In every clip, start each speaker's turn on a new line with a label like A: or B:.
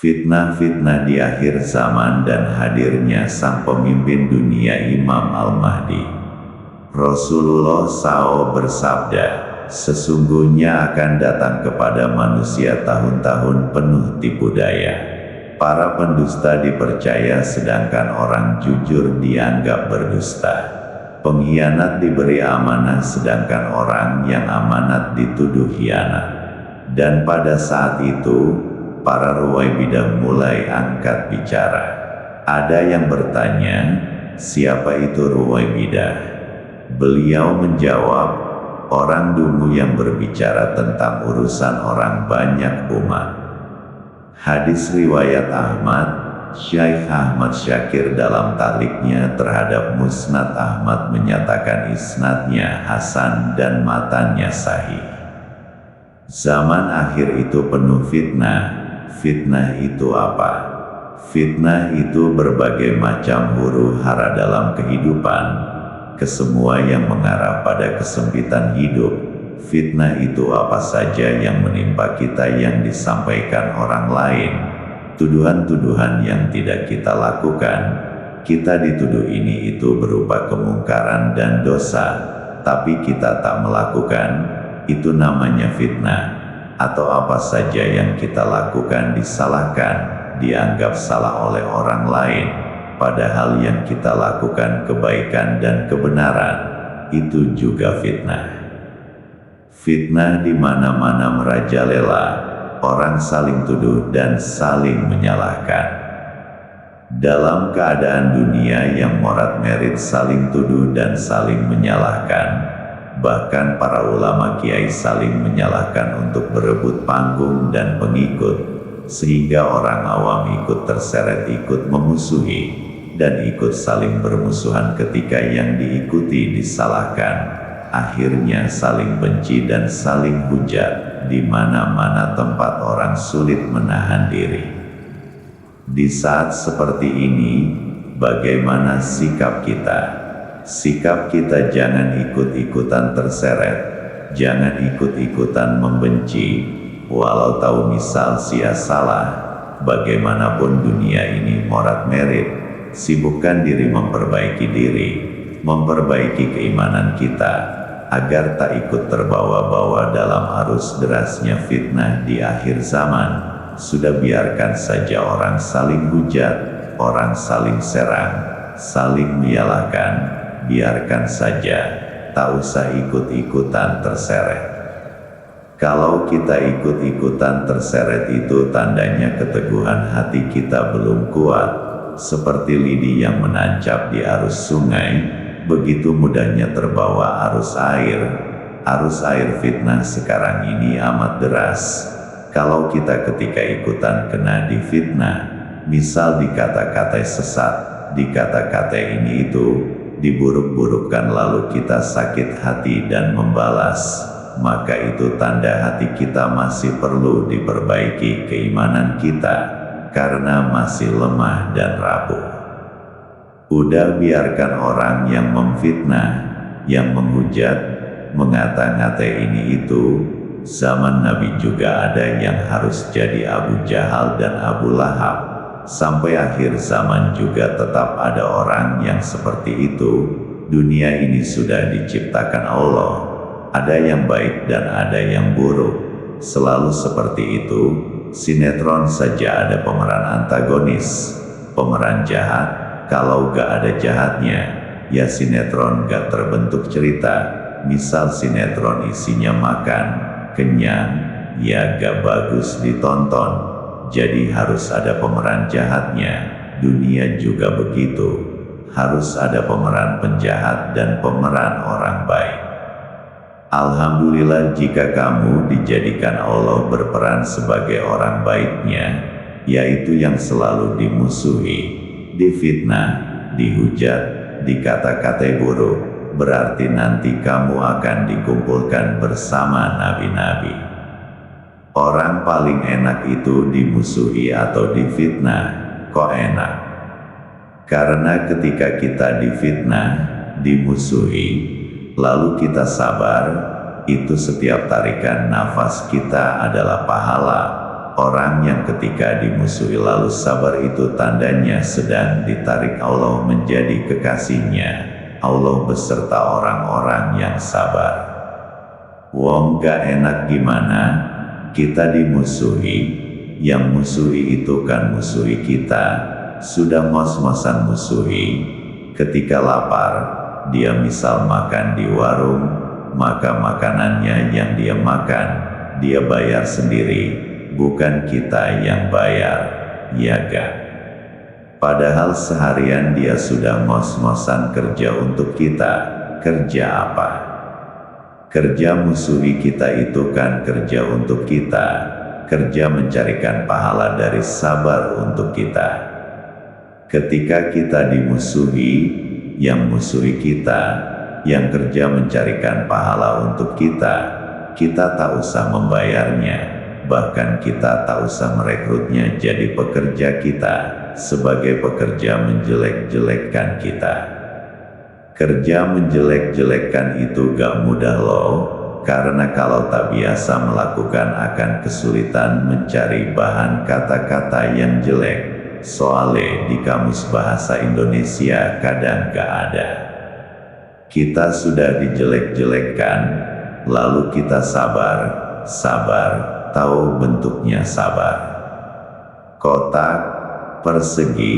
A: Fitnah-fitnah di akhir zaman dan hadirnya sang pemimpin dunia Imam Al-Mahdi. Rasulullah SAW bersabda, sesungguhnya akan datang kepada manusia tahun-tahun penuh tipu daya. Para pendusta dipercaya sedangkan orang jujur dianggap berdusta. Pengkhianat diberi amanah sedangkan orang yang amanat dituduh khianat. Dan pada saat itu, para Ruwaibidah mulai angkat bicara. Ada yang bertanya, siapa itu Ruwaibidah? Beliau menjawab, orang dungu yang berbicara tentang urusan orang banyak umat. Hadis riwayat Ahmad. Syekh Ahmad Syakir dalam takliknya terhadap Musnad Ahmad menyatakan isnadnya hasan dan matannya sahih. Zaman akhir itu penuh fitnah. Fitnah itu apa? Fitnah itu berbagai macam huru-hara dalam kehidupan, kesemua yang mengarah pada kesempitan hidup. Fitnah itu apa saja yang menimpa kita yang disampaikan orang lain, tuduhan-tuduhan yang tidak kita lakukan. Kita dituduh ini itu berupa kemungkaran dan dosa, tapi kita tak melakukan, itu namanya fitnah. Atau apa saja yang kita lakukan disalahkan, dianggap salah oleh orang lain, padahal yang kita lakukan kebaikan dan kebenaran, itu juga fitnah. Fitnah di mana-mana merajalela, orang saling tuduh dan saling menyalahkan. Dalam keadaan dunia yang morat-merit saling tuduh dan saling menyalahkan, bahkan para ulama kiai saling menyalahkan untuk berebut panggung dan pengikut, sehingga orang awam ikut terseret ikut memusuhi, dan ikut saling bermusuhan ketika yang diikuti disalahkan. Akhirnya saling benci dan saling hujat, di mana-mana tempat orang sulit menahan diri. Di saat seperti ini, bagaimana sikap kita? Sikap kita jangan ikut-ikutan terseret, jangan ikut-ikutan membenci, walau tahu misal sia salah. Bagaimanapun dunia ini morat-merit, sibukkan diri memperbaiki diri, memperbaiki keimanan kita, agar tak ikut terbawa-bawa dalam arus derasnya fitnah di akhir zaman. Sudah biarkan saja orang saling hujat, orang saling serang, saling menyalahkan. Biarkan saja, tak usah ikut-ikutan terseret. Kalau kita ikut-ikutan terseret itu tandanya keteguhan hati kita belum kuat, seperti lidi yang menancap di arus sungai, begitu mudahnya terbawa arus air. Arus air fitnah sekarang ini amat deras. Kalau kita ketika ikutan kena di fitnah, misal dikata-katai sesat, dikata-katai ini itu, diburuk-burukkan lalu kita sakit hati dan membalas, maka itu tanda hati kita masih perlu diperbaiki keimanan kita, karena masih lemah dan rapuh. Udah biarkan orang yang memfitnah, yang menghujat, mengata-ngatai ini itu. Zaman Nabi juga ada yang harus jadi Abu Jahal dan Abu Lahab. Sampai akhir zaman juga tetap ada orang yang seperti itu. Dunia ini sudah diciptakan Allah. Ada yang baik dan ada yang buruk. Selalu seperti itu. Sinetron saja ada pemeran antagonis, pemeran jahat. Kalau gak ada jahatnya, ya sinetron gak terbentuk cerita. Misal sinetron isinya makan, kenyang, ya gak bagus ditonton. Jadi harus ada pemeran jahatnya. Dunia juga begitu. Harus ada pemeran penjahat dan pemeran orang baik. Alhamdulillah jika kamu dijadikan Allah berperan sebagai orang baiknya, yaitu yang selalu dimusuhi, difitnah, dihujat, dikata-katai buruk, berarti nanti kamu akan dikumpulkan bersama nabi-nabi. Orang paling enak itu dimusuhi atau difitnah, kok enak? Karena ketika kita difitnah, dimusuhi, lalu kita sabar, itu setiap tarikan nafas kita adalah pahala. orang yang ketika dimusuhi lalu sabar itu tandanya sedang ditarik Allah menjadi kekasihnya, Allah beserta orang-orang yang sabar. Wong gak enak gimana, kita dimusuhi, yang musuhi itu kan musuhi kita, sudah mos-mosan musuhi, ketika lapar, dia misal makan di warung, maka makanannya yang dia makan, dia bayar sendiri, bukan kita yang bayar, ya gak? Padahal seharian dia sudah mos-mosan kerja untuk kita, kerja apa? Kerja musuhi kita itu kan kerja untuk kita, kerja mencarikan pahala dari sabar untuk kita. Ketika kita dimusuhi, yang musuhi kita, yang kerja mencarikan pahala untuk kita tak usah membayarnya, bahkan kita tak usah merekrutnya jadi pekerja kita, sebagai pekerja menjelek-jelekkan kita. Kerja menjelek-jelekkan itu gak mudah loh, karena kalau tak biasa melakukan akan kesulitan mencari bahan kata-kata yang jelek, soalnya di kamus bahasa Indonesia kadang gak ada. Kita sudah dijelek-jelekkan, lalu kita sabar, tahu bentuknya sabar. Kotak, persegi,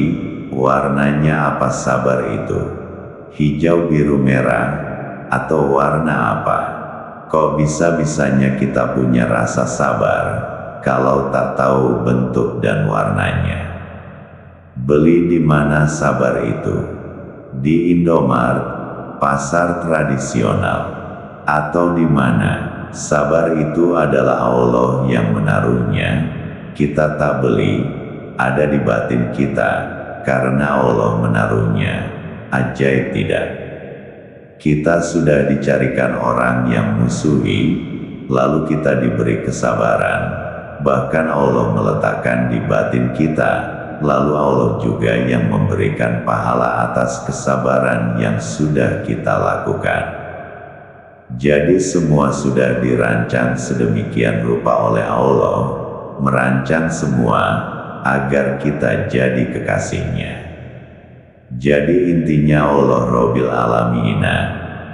A: warnanya apa sabar itu? Hijau, biru, merah, atau warna apa? Kok bisa-bisanya kita punya rasa sabar, kalau tak tahu bentuk dan warnanya? Beli di mana sabar itu? Di Indomaret, pasar tradisional, atau di mana? Sabar itu adalah Allah yang menaruhnya, kita tak beli, ada di batin kita, karena Allah menaruhnya. Ajaib tidak? Kita sudah dicarikan orang yang musuhi, lalu kita diberi kesabaran, bahkan Allah meletakkan di batin kita, lalu Allah juga yang memberikan pahala atas kesabaran yang sudah kita lakukan. Jadi semua sudah dirancang sedemikian rupa oleh Allah, merancang semua agar kita jadi kekasihnya. Jadi intinya Allah Rabbil Alamina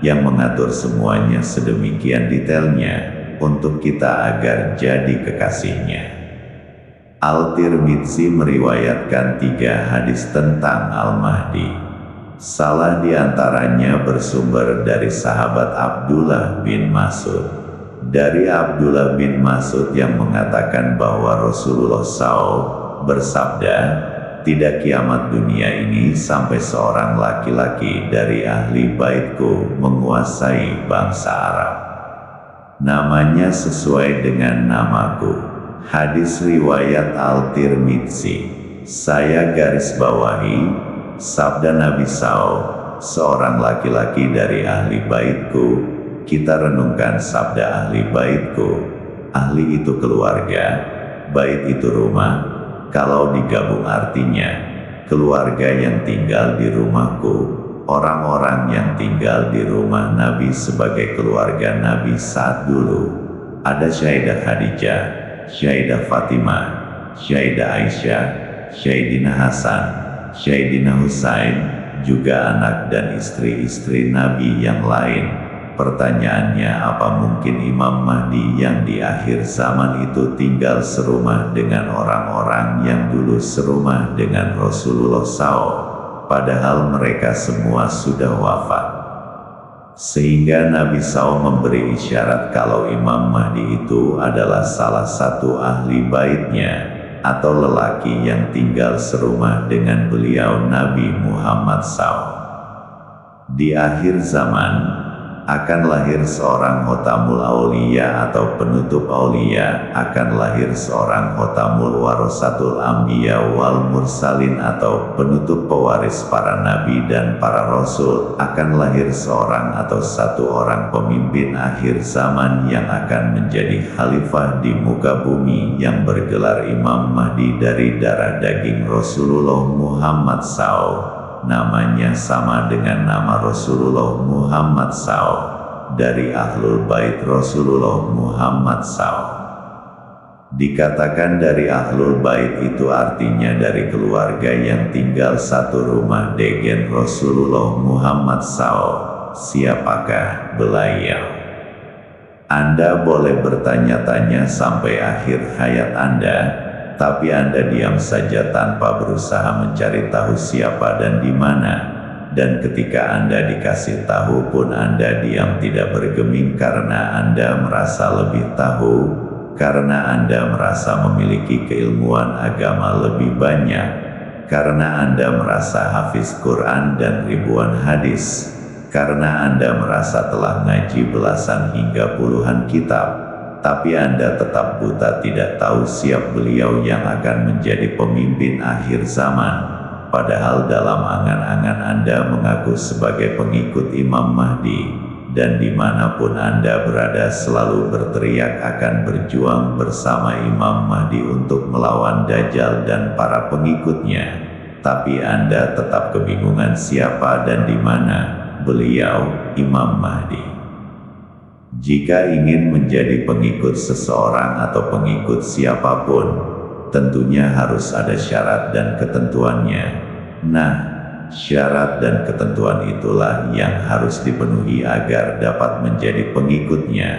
A: yang mengatur semuanya sedemikian detailnya untuk kita agar jadi kekasihnya. Al-Tirmidzi meriwayatkan 3 hadis tentang Al-Mahdi. Salah diantaranya bersumber dari sahabat Abdullah bin Mas'ud. Dari Abdullah bin Mas'ud yang mengatakan bahwa Rasulullah SAW bersabda, tidak kiamat dunia ini sampai seorang laki-laki dari ahli baitku menguasai bangsa Arab. Namanya sesuai dengan namaku. Hadis riwayat Al-Tirmidzi. Saya garis bawahi, sabda Nabi SAW, seorang laki-laki dari ahli baitku. Kita renungkan sabda ahli baitku. Ahli itu keluarga, bait itu rumah. Kalau digabung artinya, keluarga yang tinggal di rumahku, orang-orang yang tinggal di rumah Nabi sebagai keluarga Nabi saat dulu. Ada Syaidah Khadijah, Syaidah Fatimah, Syaidah Aisyah, Syaidina Hasan, Syaidina Husain, juga anak dan istri-istri Nabi yang lain. Pertanyaannya, apa mungkin Imam Mahdi yang di akhir zaman itu tinggal serumah dengan orang-orang yang dulu serumah dengan Rasulullah SAW, padahal mereka semua sudah wafat? Sehingga Nabi SAW memberi isyarat kalau Imam Mahdi itu adalah salah satu ahli baitnya, atau lelaki yang tinggal serumah dengan beliau Nabi Muhammad SAW. Di akhir zaman akan lahir seorang khotamul aulia atau penutup aulia, akan lahir seorang khotamul warasatul anbiya wal mursalin atau penutup pewaris para nabi dan para rasul, akan lahir seorang atau satu orang pemimpin akhir zaman yang akan menjadi khalifah di muka bumi yang bergelar Imam Mahdi dari darah daging Rasulullah Muhammad SAW. Namanya sama dengan nama Rasulullah Muhammad SAW, dari Ahlul Bait Rasulullah Muhammad SAW. Dikatakan dari Ahlul Bait itu artinya dari keluarga yang tinggal satu rumah dengan Rasulullah Muhammad SAW. Siapakah beliau? Anda boleh bertanya-tanya sampai akhir hayat Anda, tapi Anda diam saja tanpa berusaha mencari tahu siapa dan di mana. Dan ketika Anda dikasih tahu pun Anda diam tidak bergeming karena Anda merasa lebih tahu, karena Anda merasa memiliki keilmuan agama lebih banyak, karena Anda merasa hafiz Quran dan ribuan hadis, karena Anda merasa telah ngaji belasan hingga puluhan kitab, tapi Anda tetap buta tidak tahu siapa beliau yang akan menjadi pemimpin akhir zaman. Padahal dalam angan-angan Anda mengaku sebagai pengikut Imam Mahdi, dan dimanapun Anda berada selalu berteriak akan berjuang bersama Imam Mahdi untuk melawan Dajjal dan para pengikutnya. Tapi Anda tetap kebingungan siapa dan di mana beliau, Imam Mahdi. Jika ingin menjadi pengikut seseorang atau pengikut siapapun, tentunya harus ada syarat dan ketentuannya. Nah, syarat dan ketentuan itulah yang harus dipenuhi agar dapat menjadi pengikutnya.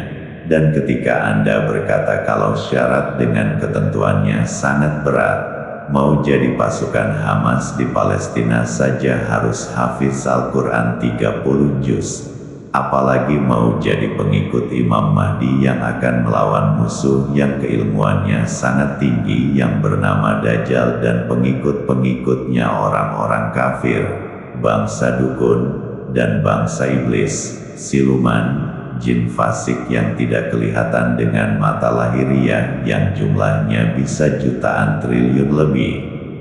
A: Dan ketika Anda berkata kalau syarat dengan ketentuannya sangat berat, mau jadi pasukan Hamas di Palestina saja harus hafiz Al-Quran 30 juz. Apalagi mau jadi pengikut Imam Mahdi yang akan melawan musuh yang keilmuannya sangat tinggi yang bernama Dajjal dan pengikut-pengikutnya orang-orang kafir, bangsa dukun, dan bangsa iblis, siluman, jin fasik yang tidak kelihatan dengan mata lahiriah yang jumlahnya bisa jutaan triliun lebih.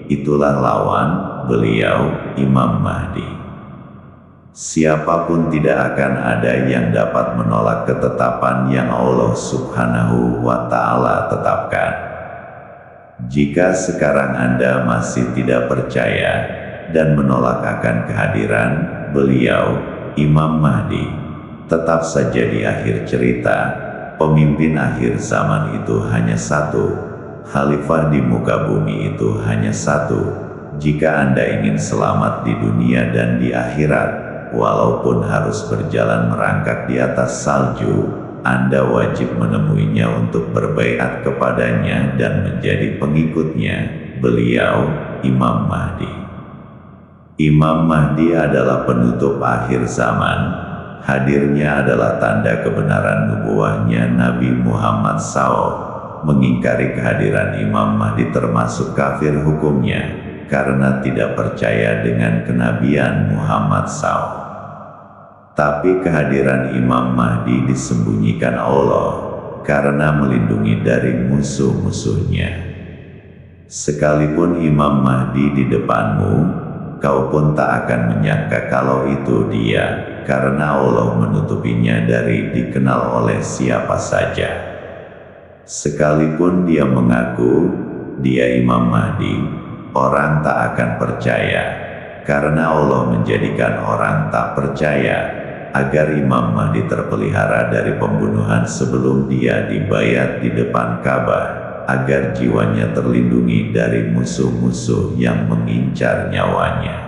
A: Itulah lawan beliau, Imam Mahdi. Siapapun tidak akan ada yang dapat menolak ketetapan yang Allah Subhanahu wa Ta'ala tetapkan. Jika sekarang Anda masih tidak percaya dan menolak akan kehadiran beliau, Imam Mahdi, tetap saja di akhir cerita, pemimpin akhir zaman itu hanya satu, khalifah di muka bumi itu hanya satu. Jika Anda ingin selamat di dunia dan di akhirat, walaupun harus berjalan merangkak di atas salju, Anda wajib menemuinya untuk berbaiat kepadanya dan menjadi pengikutnya, beliau, Imam Mahdi. Imam Mahdi adalah penutup akhir zaman. Hadirnya adalah tanda kebenaran nubuahnya Nabi Muhammad SAW. Mengingkari kehadiran Imam Mahdi termasuk kafir hukumnya, karena tidak percaya dengan kenabian Muhammad SAW. Tapi kehadiran Imam Mahdi disembunyikan Allah, karena melindungi dari musuh-musuhnya. Sekalipun Imam Mahdi di depanmu, kau pun tak akan menyangka kalau itu dia, karena Allah menutupinya dari dikenal oleh siapa saja. Sekalipun dia mengaku dia Imam Mahdi, orang tak akan percaya, karena Allah menjadikan orang tak percaya agar Imam Mahdi terpelihara dari pembunuhan sebelum dia dibayat di depan Ka'bah, agar jiwanya terlindungi dari musuh-musuh yang mengincar nyawanya.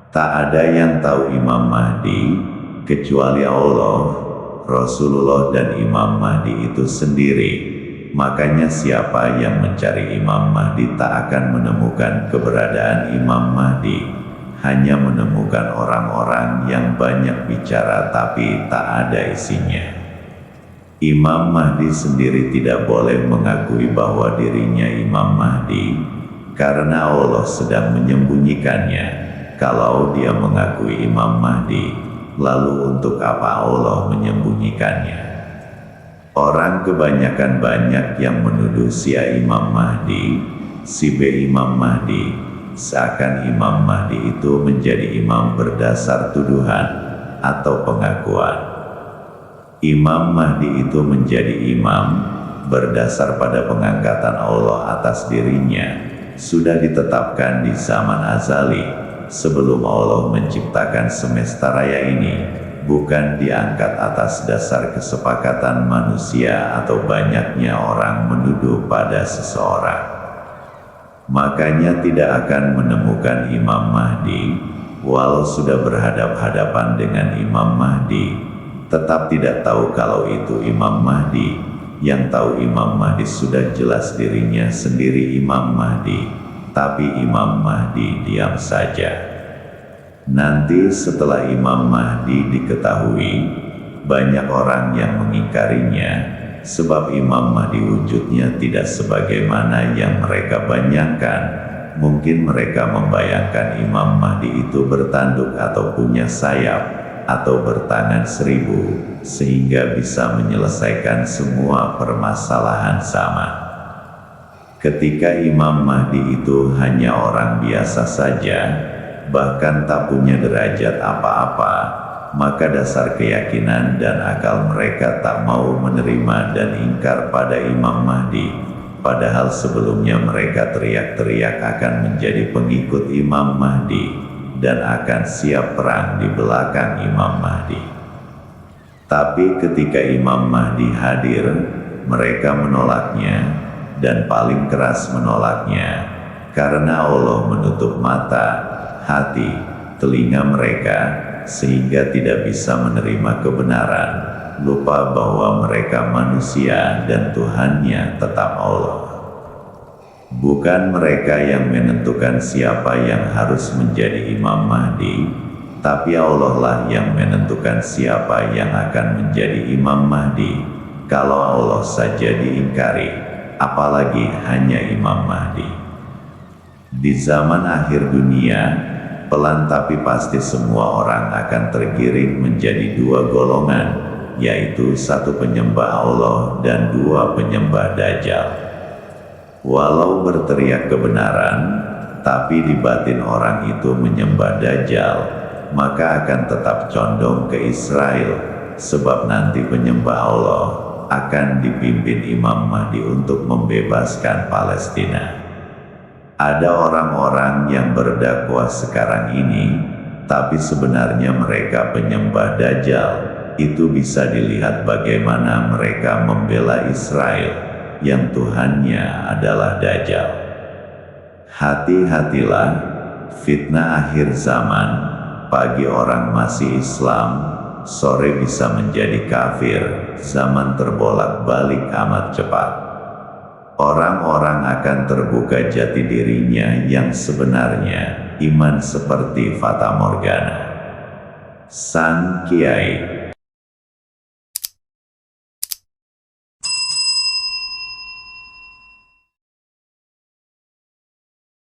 A: Tak ada yang tahu Imam Mahdi kecuali Allah, Rasulullah dan Imam Mahdi itu sendiri. Makanya siapa yang mencari Imam Mahdi tak akan menemukan keberadaan Imam Mahdi, hanya menemukan orang-orang yang banyak bicara tapi tak ada isinya. Imam Mahdi sendiri tidak boleh mengakui bahwa dirinya Imam Mahdi, karena Allah sedang menyembunyikannya. Kalau dia mengakui Imam Mahdi, lalu untuk apa Allah menyembunyikannya? Orang kebanyakan banyak yang menuduh si A Imam Mahdi, si B Imam Mahdi, seakan Imam Mahdi itu menjadi imam berdasar tuduhan atau pengakuan. Imam Mahdi itu menjadi imam berdasar pada pengangkatan Allah atas dirinya, sudah ditetapkan di zaman azali, sebelum Allah menciptakan semesta raya ini, bukan diangkat atas dasar kesepakatan manusia atau banyaknya orang menuduh pada seseorang. Makanya tidak akan menemukan Imam Mahdi, walau sudah berhadap-hadapan dengan Imam Mahdi, tetap tidak tahu kalau itu Imam Mahdi. Yang tahu Imam Mahdi sudah jelas dirinya sendiri Imam Mahdi, tapi Imam Mahdi diam saja. Nanti setelah Imam Mahdi diketahui, banyak orang yang mengingkarinya, sebab Imam Mahdi wujudnya tidak sebagaimana yang mereka bayangkan. Mungkin mereka membayangkan Imam Mahdi itu bertanduk atau punya sayap, atau bertangan 1000, sehingga bisa menyelesaikan semua permasalahan zaman. Ketika Imam Mahdi itu hanya orang biasa saja, bahkan tak punya derajat apa-apa, maka dasar keyakinan dan akal mereka tak mau menerima dan ingkar pada Imam Mahdi. Padahal sebelumnya mereka teriak-teriak akan menjadi pengikut Imam Mahdi dan akan siap perang di belakang Imam Mahdi. Tapi ketika Imam Mahdi hadir, mereka menolaknya, dan paling keras menolaknya, karena Allah menutup mata, hati, telinga mereka, sehingga tidak bisa menerima kebenaran, lupa bahwa mereka manusia dan Tuhannya tetap Allah. Bukan mereka yang menentukan siapa yang harus menjadi Imam Mahdi, tapi Allah lah yang menentukan siapa yang akan menjadi Imam Mahdi. Kalau Allah saja diingkari, apalagi hanya Imam Mahdi. Di zaman akhir dunia, pelan tapi pasti semua orang akan tergiring menjadi dua golongan, yaitu satu penyembah Allah dan dua penyembah Dajjal. Walau berteriak kebenaran, tapi di batin orang itu menyembah Dajjal, maka akan tetap condong ke Israel, sebab nanti penyembah Allah akan dipimpin Imam Mahdi untuk membebaskan Palestina. Ada orang-orang yang berdakwah sekarang ini, tapi sebenarnya mereka penyembah Dajjal. Itu bisa dilihat bagaimana mereka membela Israel, yang Tuhannya adalah Dajjal. Hati-hatilah, fitnah akhir zaman, pagi orang masih Islam, sore bisa menjadi kafir, zaman terbolak-balik amat cepat. Orang-orang akan terbuka jati dirinya yang sebenarnya, iman seperti Fata Morgana. Sang Kiai